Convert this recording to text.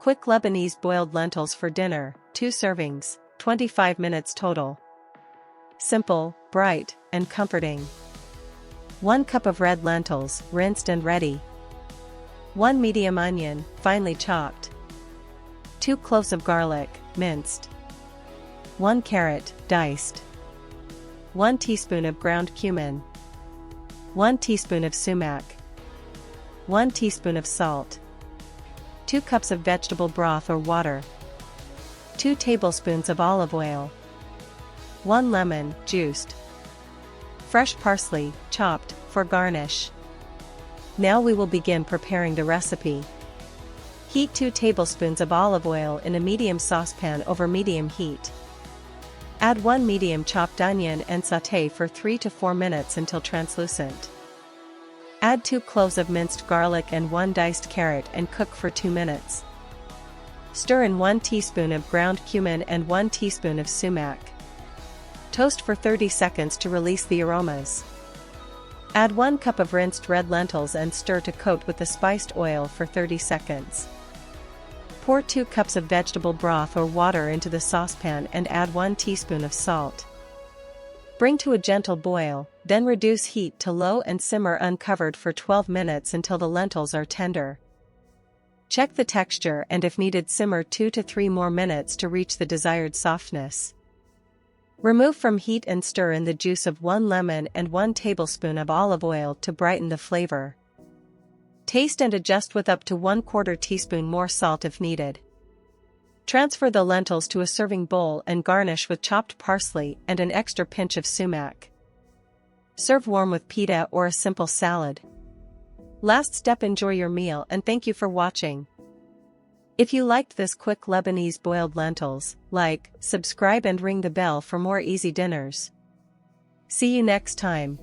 Quick Lebanese boiled lentils for dinner, 2 servings, 25 minutes total. Simple, bright, and comforting. 1 cup of red lentils, rinsed and ready. 1 medium onion, finely chopped. 2 cloves of garlic, minced. 1 carrot, diced. 1 teaspoon of ground cumin. 1 teaspoon of sumac. 1 teaspoon of salt. 2 cups of vegetable broth or water. 2 tablespoons of olive oil. 1 lemon, juiced. Fresh parsley, chopped, for garnish. Now we will begin preparing the recipe. Heat 2 tablespoons of olive oil in a medium saucepan over medium heat. Add 1 medium chopped onion and sauté for 3 to 4 minutes until translucent. Add 2 cloves of minced garlic and 1 diced carrot and cook for 2 minutes. Stir in 1 teaspoon of ground cumin and 1 teaspoon of sumac. Toast for 30 seconds to release the aromas. Add 1 cup of rinsed red lentils and stir to coat with the spiced oil for 30 seconds. Pour 2 cups of vegetable broth or water into the saucepan and add 1 teaspoon of salt. Bring to a gentle boil, then reduce heat to low and simmer uncovered for 12 minutes until the lentils are tender. Check the texture and if needed simmer 2 to 3 more minutes to reach the desired softness. Remove from heat and stir in the juice of 1 lemon and 1 tablespoon of olive oil to brighten the flavor. Taste and adjust with up to 1/4 teaspoon more salt if needed. Transfer the lentils to a serving bowl and garnish with chopped parsley and an extra pinch of sumac. Serve warm with pita or a simple salad. Last step, enjoy your meal and thank you for watching. If you liked this quick Lebanese boiled lentils, like, subscribe and ring the bell for more easy dinners. See you next time.